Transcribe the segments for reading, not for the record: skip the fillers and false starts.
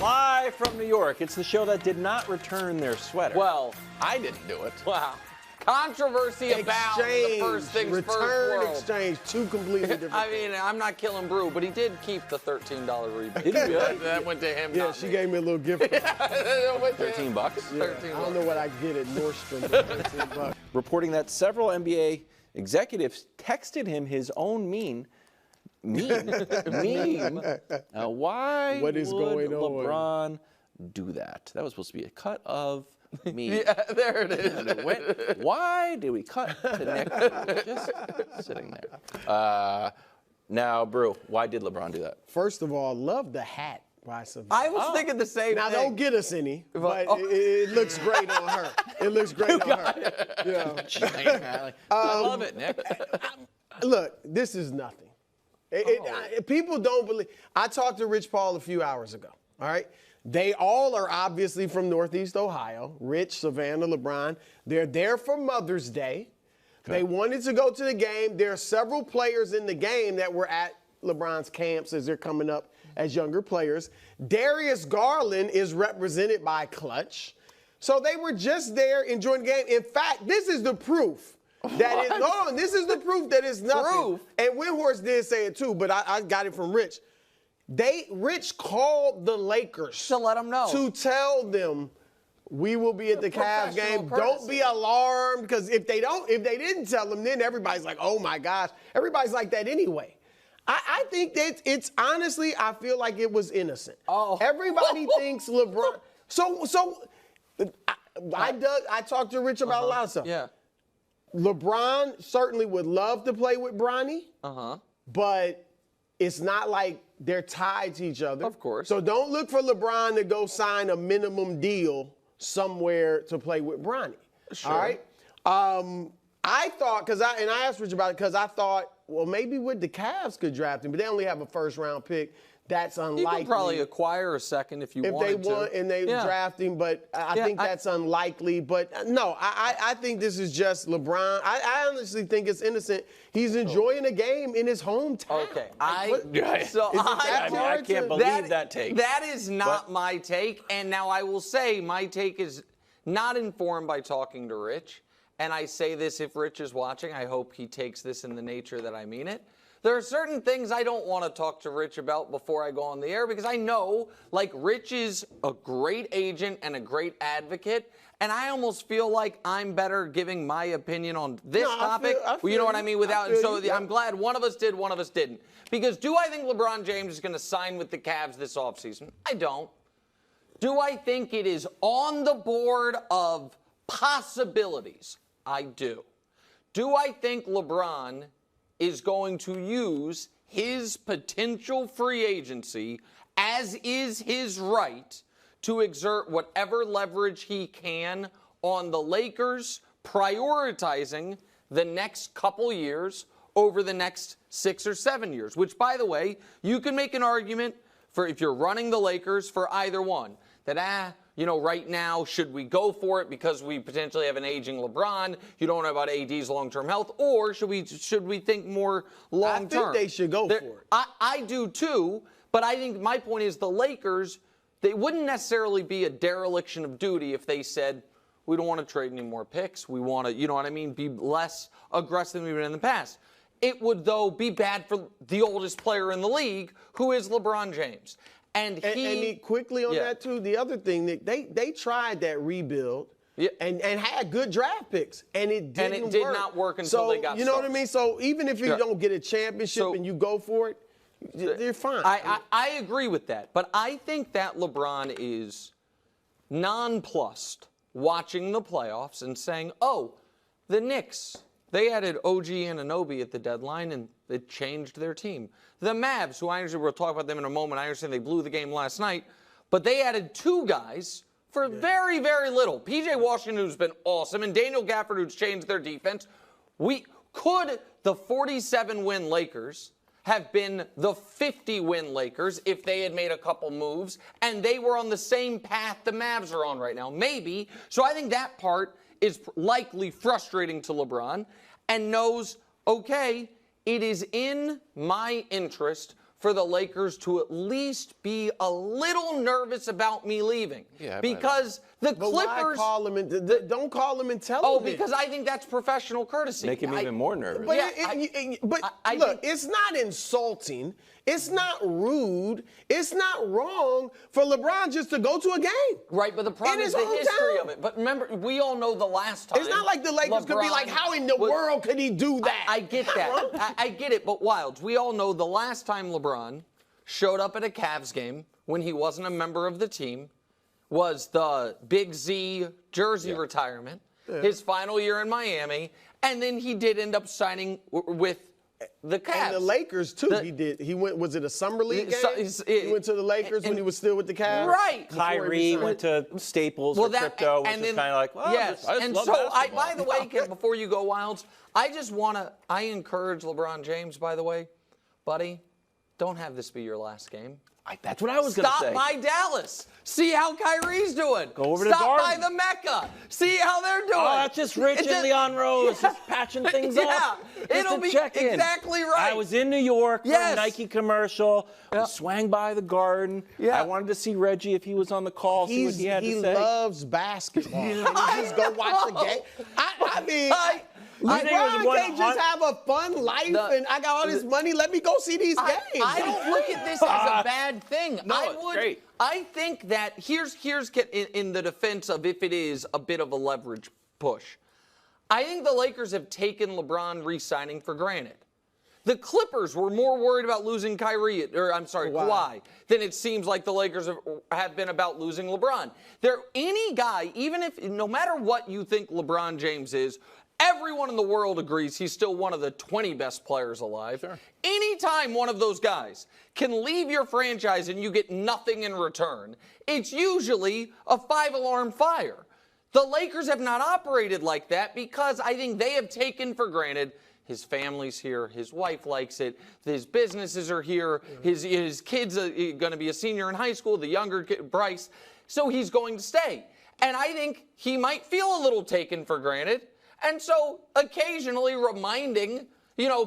Live from New York, it's the show that did not return their sweater. Well, I didn't do it. wow. Controversy about the first things return first world. exchange, two completely different I mean, I'm not killing Brew, but he did keep the $13 rebate. Did he really? That went to him. Yeah, not she me. gave me a little gift. That went to him. $13 bucks. Yeah, 13 I don't know what I get at Nordstrom. but $13. Reporting that several NBA executives texted him his own meme. Why What is would going on? LeBron do that? That was supposed to be a cut of me. Yeah, there it And it is. went, why did we cut to Nick just sitting there? Now, Brew, why did LeBron do that? First of all, love the hat by Savannah. I was thinking the same Now, thing. don't get us any, but Oh. it looks great on her. It looks great on her. Yeah. I love it, Nick. Look, this is nothing. People don't believe. I talked to Rich Paul a few hours ago, all right? They all are obviously from Northeast Ohio. Rich, Savannah, LeBron. They're there for Mother's Day. They wanted to go to the game. There are several players in the game that were at LeBron's camps as they're coming up as younger players. Darius Garland is represented by Clutch. So they were just there enjoying the game. In fact, this is the proof that it's on. This is the proof that it's nothing. Proof? And Windhorst did say it too, but I got it from Rich. Rich called the Lakers To let them know. to tell them we will be at the Cavs game. Professional Don't be alarmed, because if they didn't tell them, then everybody's like, oh my gosh. Everybody's like that anyway. I think that it's honestly, I feel like it was innocent. Oh. Everybody thinks LeBron. I talked to Rich about a lot of stuff. Yeah. LeBron certainly would love to play with Bronny, but it's not like they're tied to each other. Of course. So don't look for LeBron to go sign a minimum deal somewhere to play with Bronny. Sure. All right. I thought, I asked Rich about it because I thought, well, maybe with the Cavs could draft him, but they only have a first-round pick. That's unlikely. You can probably acquire a second if you wanted to. If they want and they draft him, but I think that's unlikely. But no, I think this is just LeBron. I honestly think it's innocent. He's enjoying a game in his hometown. Okay. I can't believe that take. That is not my take. And now I will say my take is not informed by talking to Rich. And I say this, if Rich is watching, I hope he takes this in the nature that I mean it. There are certain things I don't want to talk to Rich about before I go on the air, because I know, like, Rich is a great agent and a great advocate, and I almost feel like I'm better giving my opinion on this topic. You know what I mean? I'm glad one of us did, one of us didn't. Because do I think LeBron James is going to sign with the Cavs this offseason? I don't. Do I think it is on the board of possibilities? I do. Do I think LeBron is going to use his potential free agency, as is his right, to exert whatever leverage he can on the Lakers, prioritizing the next couple years over the next 6 or 7 years, which, by the way, you can make an argument for, if you're running the Lakers, for either one, that, right now, should we go for it because we potentially have an aging LeBron? You don't know about AD's long-term health, or should we think more long-term? I think they should go for it. I do too, but I think my point is the Lakers, they wouldn't necessarily be a dereliction of duty if they said, we don't want to trade any more picks. We want to, be less aggressive than we've been in the past. It would, though, be bad for the oldest player in the league, who is LeBron James. And quickly on that too, the other thing, that they tried that rebuild and had good draft picks, and it didn't did not work until they got you know what I mean? So even if you don't get a championship and you go for it, you're fine. I agree with that, but I think that LeBron is nonplussed watching the playoffs and saying, oh, the Knicks, they added OG Anunoby at the deadline, and it changed their team. The Mavs, who I understand, we'll talk about them in a moment, I understand they blew the game last night, but they added 2 guys for very, very little. P.J. Washington, who's been awesome, and Daniel Gafford, who's changed their defense. Could the 47-win Lakers have been the 50-win Lakers if they had made a couple moves and they were on the same path the Mavs are on right now? Maybe. So I think that part is likely frustrating to LeBron, and knows, okay, it is in my interest for the Lakers to at least be a little nervous about me leaving. Yeah, because the But Clippers. why call him? Don't call him intelligent. Oh, because I think that's professional courtesy. Make him even more nervous. But, I look, think- it's not insulting. It's not rude. It's not wrong for LeBron just to go to a game. Right, but the problem In is his the history hometown. of it. But remember, we all know the last time. It's not like the Lakers could be like, how in the world could he do that? I get that. I get it, but Wilds, we all know the last time LeBron showed up at a Cavs game when he wasn't a member of the team was the Big Z jersey retirement, his final year in Miami, and then he did end up signing with the Cavs. And the Lakers too. He did. He went. Was it a summer league game? He went to the Lakers when he was still with the Cavs. Right. Kyrie went to Staples or Crypto, which is kind of like, well, yes. I just And love so, basketball. by the way, Ken, before you go, Wilds, I encourage LeBron James, by the way, buddy, don't have this be your last game. That's what I was going to say. Stop by Dallas. See how Kyrie's doing. Go over to Stop by Garden. the Mecca. See how they're doing. Oh, that's just Rich and Leon Rose just patching things up. It'll be check-in. exactly right. I was in New York for Yes. a Nike commercial. Swang by the Garden. Yeah. I wanted to see Reggie if he was on the call, see what he had He to say. loves basketball. And he just go watch the game. I mean, think it was LeBron can't just have a fun life and I got all this money. Let me go see these games. I don't look at this as a bad thing. it's great. I think that here's in the defense of if it is a bit of a leverage push. I think the Lakers have taken LeBron re-signing for granted. The Clippers were more worried about losing Kawhi, than it seems like the Lakers have been about losing LeBron. Any guy, no matter what you think LeBron James is, everyone in the world agrees he's still one of the 20 best players alive. Sure. Anytime one of those guys can leave your franchise and you get nothing in return, it's usually a 5-alarm fire. The Lakers have not operated like that because I think they have taken for granted his family's here, his wife likes it, his businesses are here, his kid's going to be a senior in high school, the younger kid, Bryce, so he's going to stay. And I think he might feel a little taken for granted. And so occasionally reminding,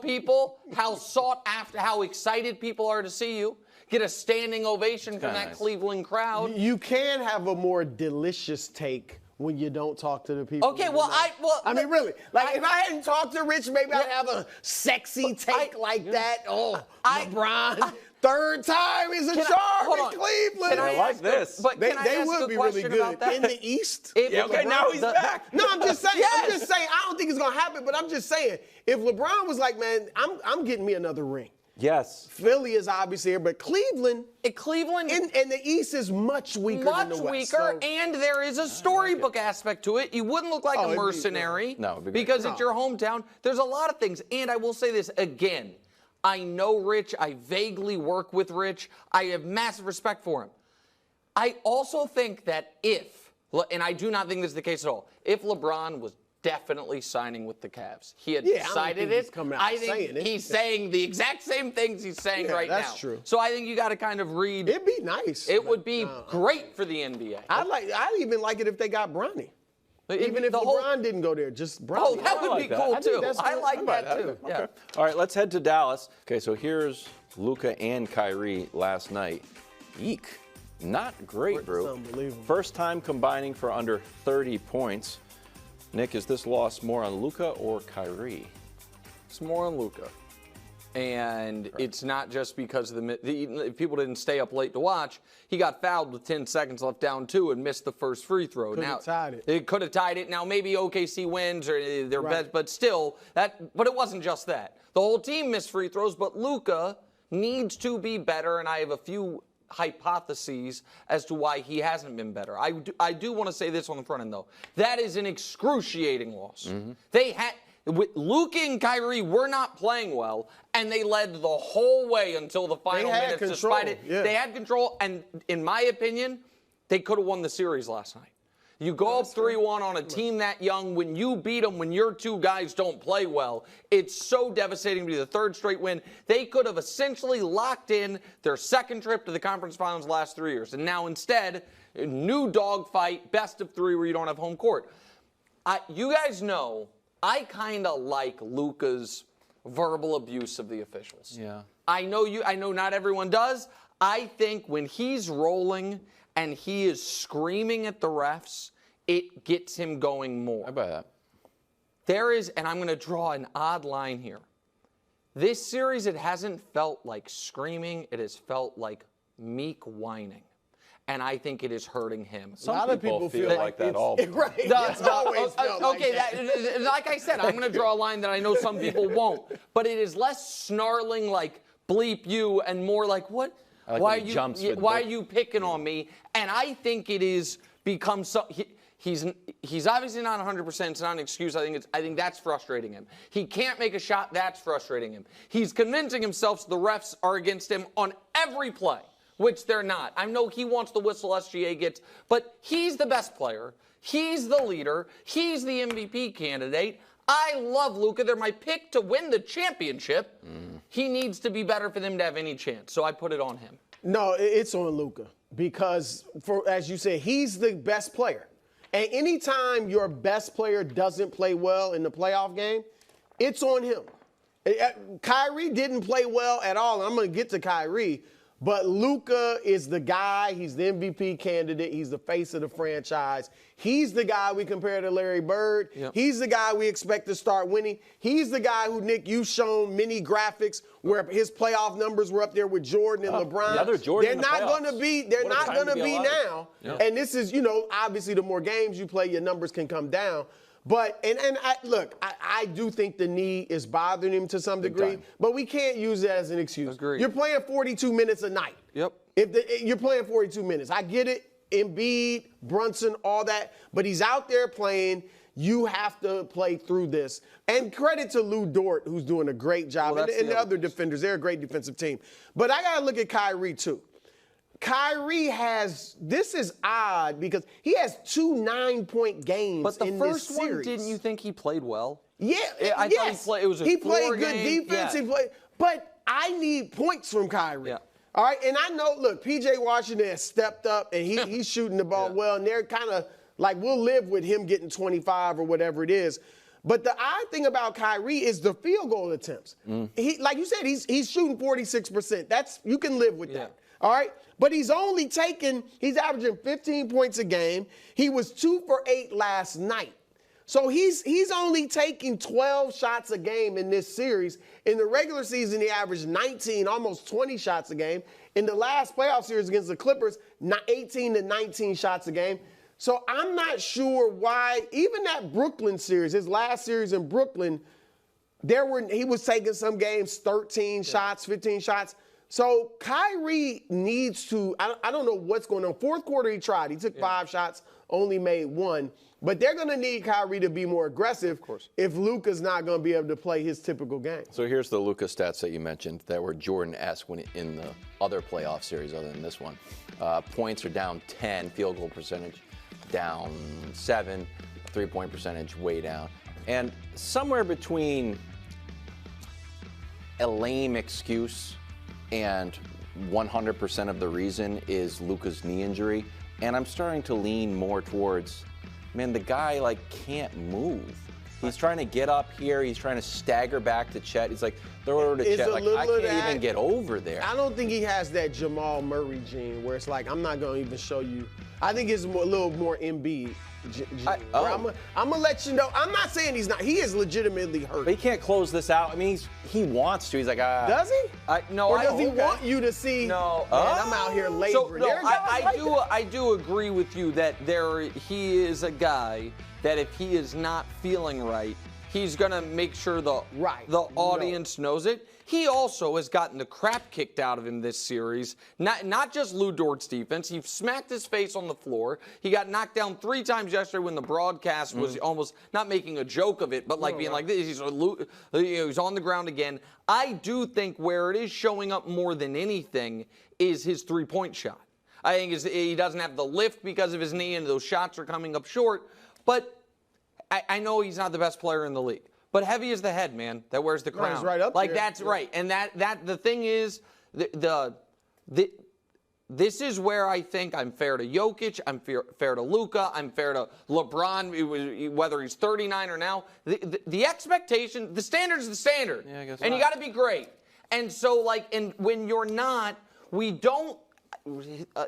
people how sought after, how excited people are to see you, get a standing ovation from that nice. Cleveland crowd. You can have a more delicious take when you don't talk to the people. Okay, I mean, really. Like, if I hadn't talked to Rich, maybe I'd have a sexy take like that. LeBron, third time is a charm in Cleveland. I like this. But They can I ask would a be really question good about that? in the East. Now he's back. No, I'm just saying. Yes. I'm just saying. I don't think it's gonna happen. But I'm just saying, if LeBron was like, man, I'm getting me another ring. Yes. Philly is obviously here, but Cleveland and the East is much weaker than the West. Much weaker, and there is a storybook aspect to it. You wouldn't look like a mercenary because it's your hometown. There's a lot of things, and I will say this again. I know Rich. I vaguely work with Rich. I have massive respect for him. I also think that and I do not think this is the case at all, if LeBron was definitely signing with the Cavs. He had decided it. I think he's saying the exact same things he's saying right now. That's true. So I think you got to kind of read. It'd be nice. It would be great for the NBA. I'd even like it if they got Bronny. Even if LeBron didn't go there, just Bronny. Oh, that would be cool too. I like that too. Okay. Yeah. All right, let's head to Dallas. Okay, so here's Luka and Kyrie last night. Eek. Not great, bro. Unbelievable. First time combining for under 30 points. Nick, is this loss more on Luka or Kyrie? It's more on Luka. And it's not just because if people didn't stay up late to watch. He got fouled with 10 seconds left down 2 and missed the first free throw. Could have tied it. It could have tied it. Now maybe OKC wins or their best, but still but it wasn't just that. The whole team missed free throws, but Luka needs to be better, and I have a few hypotheses as to why he hasn't been better. I do want to say this on the front end though. That is an excruciating loss. Luka and Kyrie were not playing well, and they led the whole way until the final minutes. Despite it, they had control, and in my opinion, they could have won the series last night. You go up 3-1 on a team that young. When you beat them, when your two guys don't play well, it's so devastating to be the third straight win. They could have essentially locked in their second trip to the conference finals the last 3 years. And now instead, a new dogfight, best of 3 where you don't have home court. You guys know I kind of like Luka's verbal abuse of the officials. Yeah. I know not everyone does. I think when he's rolling and he is screaming at the refs, it gets him going more. I buy that. There is, and I'm going to draw an odd line here. This series, it hasn't felt like screaming. It has felt like meek whining. And I think it is hurting him. A lot of people feel like that all the time. Right. It's always felt like Okay, that. like I said, I'm going to draw a line that I know some people won't. But it is less snarling like bleep you and more like what? Like why why are you picking on me? And I think it is become so. He's obviously not 100%. It's not an excuse. I think that's frustrating him. He can't make a shot. That's frustrating him. He's convincing himself the refs are against him on every play, which they're not. I know he wants the whistle SGA gets, but he's the best player. He's the leader. He's the MVP candidate. I love Luka. They're my pick to win the championship. He needs to be better for them to have any chance. So I put it on him. No, it's on Luka because, as you said, he's the best player. And anytime your best player doesn't play well in the playoff game, it's on him. Kyrie didn't play well at all. I'm going to get to Kyrie. But Luka is the guy. He's the MVP candidate. He's the face of the franchise. He's the guy we compare to Larry Bird. Yep. He's the guy we expect to start winning. He's the guy who, Nick, you've shown many graphics where his playoff numbers were up there with Jordan and LeBron. The other Jordan They're in the not playoffs. going to be. They're What a not time going to to be be alive. now. Yeah. And this is, obviously the more games you play, your numbers can come down. But I do think the knee is bothering him to some degree, time. but we can't use it as an excuse. Agreed. You're playing 42 minutes a night. Yep. You're playing 42 minutes. I get it. Embiid, Brunson, all that, but he's out there playing. You have to play through this. And credit to Lou Dort, who's doing a great job, Well, and the other defenders. They're a great defensive team. But I got to look at Kyrie, too. Kyrie this is odd because he has 2 9-point games But the in first this one, series. didn't you think he played well? Yeah, I thought it was a he played floor good game. defense. Yeah. He played, but I need points from Kyrie. Yeah. All right, and I know. Look, PJ Washington has stepped up, and he's shooting the ball well, and they're kind of like we'll live with him getting 25 or whatever it is. But the odd thing about Kyrie is the field goal attempts. He, like you said, he's shooting 46%. You can live with that. All right? But he's averaging 15 points a game. He was 2 for 8 last night. So he's only taking 12 shots a game in this series. In the regular season, he averaged 19, almost 20 shots a game. In the last playoff series against the Clippers, 18 to 19 shots a game. So I'm not sure why, even that Brooklyn series, his last series in Brooklyn, he was taking some games 13 shots, 15 shots. So Kyrie needs to, I don't know what's going on. Fourth quarter he tried. He took 5 shots, only made 1. But they're going to need Kyrie to be more aggressive if Luka's not going to be able to play his typical game. So here's the Luka stats that you mentioned that were Jordan-esque in the other playoff series other than this one. Points are down 10, field goal percentage down 7, three-point percentage way down. And somewhere between a lame excuse and 100% of the reason is Luka's knee injury. And I'm starting to lean more towards, man, the guy can't move. He's trying to get up here. He's trying to stagger back to Chet. He's like, throw it over to Chet. I can't even get over there. I don't think he has that Jamal Murray gene where it's like, I'm not going to even show you. I think it's a little more Embiid gene. I'm going to let you know. I'm not saying he's not. He is legitimately hurt. But he can't close this out. I mean, he wants to. He's like, Does he? No, or does he want you to see, no, man, I'm out here laboring. So, no, I do agree with you that he is a guy that if he is not feeling right, he's going to make sure the audience knows it. He also has gotten the crap kicked out of him this series. Not just Lou Dort's defense. He smacked his face on the floor. He got knocked down 3 times yesterday when the broadcast was almost not making a joke of it, but being like this. He's on the ground again. I do think where it is showing up more than anything is his three-point shot. I think he doesn't have the lift because of his knee, and those shots are coming up short. But I know he's not the best player in the league. But heavy is the head, man, that wears the crown. He's right up there. That's right. And that the thing is, this is where I think I'm fair to Jokic, I'm fair to Luka, I'm fair to LeBron, whether he's 39 or now. The expectation, the standard is the standard. Yeah, I guess and not. you got to be great. And so, and when you're not, we don't,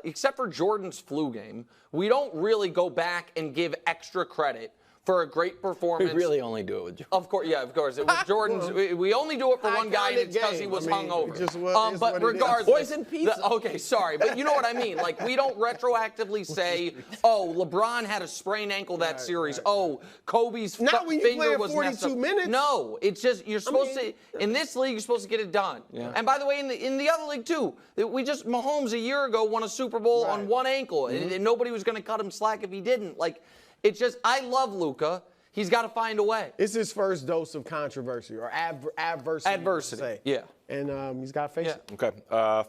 except for Jordan's flu game, we don't really go back and give extra credit for a great performance. We really only do it with Jordan. Of course, yeah, of course. It was Jordan's. We only do it for one guy, and it's because he was hungover. But regardless, poison pizza. Okay, sorry, but you know what I mean. Like, we don't retroactively say, "Oh, LeBron had a sprained ankle that series." Right. Oh, Kobe's finger was messed up. 42 minutes. No, it's just you're supposed to. In this league, you're supposed to get it done. Yeah. And by the way, in the other league too, Mahomes a year ago won a Super Bowl on one ankle, and nobody was going to cut him slack if he didn't. Like. It's just, I love Luka. He's got to find a way. It's his first dose of controversy or adversity. Adversity, yeah. And he's got to face it. Okay.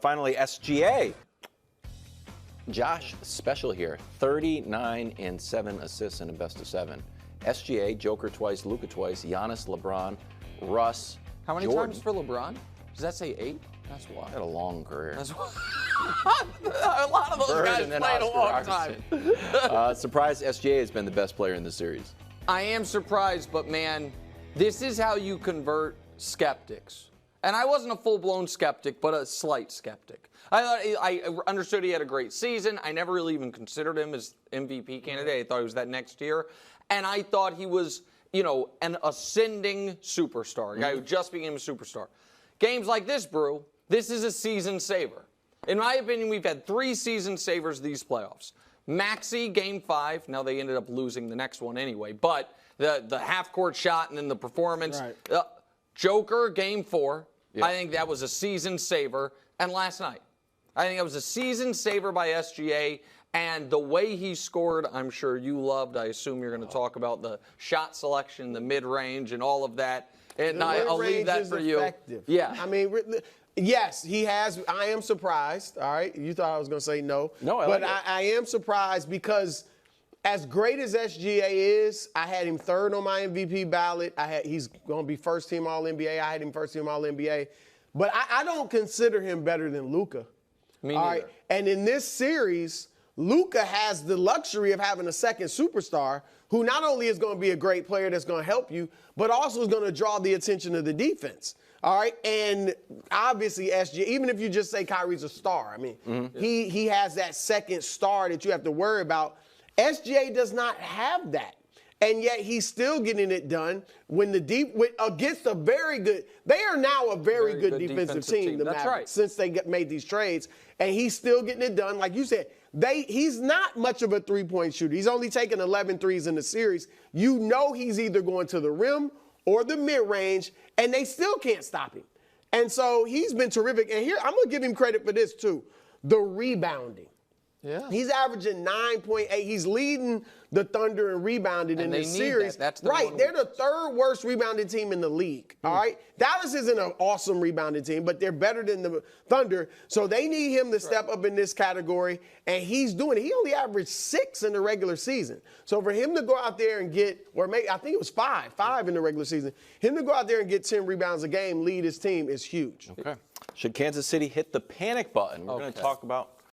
Finally, SGA. Josh special here. 39 and 7 assists in a best of 7. SGA, Joker twice, Luka twice, Giannis, LeBron, Russ, How many Jordan. times for LeBron? Does that say 8? That's He wild. had a long career. That's wild. A lot of those Bird guys and then played a long Oscar time. Surprised SGA has been the best player in the series. I am surprised, but man, this is how you convert skeptics. And I wasn't a full-blown skeptic, but a slight skeptic. I understood he had a great season. I never really even considered him as MVP candidate. I thought he was that next year. And I thought he was, an ascending superstar, a guy who just became a superstar. Games like this, Brew, this is a season saver. In my opinion, we've had 3 season savers these playoffs. Maxey, Game 5. Now, they ended up losing the next one anyway. But the half-court shot and then the performance. Right. Joker, Game 4. Yeah. I think that was a season saver. And last night, I think it was a season saver by SGA. And the way he scored, I'm sure you loved. I assume you're going to talk about the shot selection, the mid-range, and all of that. And I'll leave that for you. Effective. Yeah. I mean, yes, he has. I am surprised. All right. You thought I was going to say no. No, But like I am surprised because as great as SGA is, I had him 3rd on my MVP ballot. He's going to be first team All-NBA. I had him first team All-NBA. But I don't consider him better than Luka. Me All neither. right. And in this series, Luka has the luxury of having a second superstar who not only is going to be a great player that's going to help you, but also is going to draw the attention of the defense. All right. And obviously, SGA, even if you just say Kyrie's a star, I mean, he has that second star that you have to worry about. SGA does not have that. And yet he's still getting it done when against a very good. They are now a very good defensive team. The That's Mavs, right. Since they made these trades, and he's still getting it done. Like you said, he's not much of a three-point shooter. He's only taken 11 threes in the series. You know he's either going to the rim or the mid-range, and they still can't stop him. And so he's been terrific. And here I'm gonna give him credit for this too: the rebounding. Yeah. He's averaging 9.8. He's leading the Thunder in rebounding in this series. That's the right. one. They're the 3rd worst rebounding team in the league. All right. Dallas isn't an awesome rebounding team, but they're better than the Thunder. So they need him to step up in this category, and he's doing it. He only averaged 6 in the regular season. So for him to go out there and get, or maybe I think it was 5 in the regular season, him to go out there and get 10 rebounds a game, lead his team is huge. Okay. Should Kansas City hit the panic button? We're going to talk about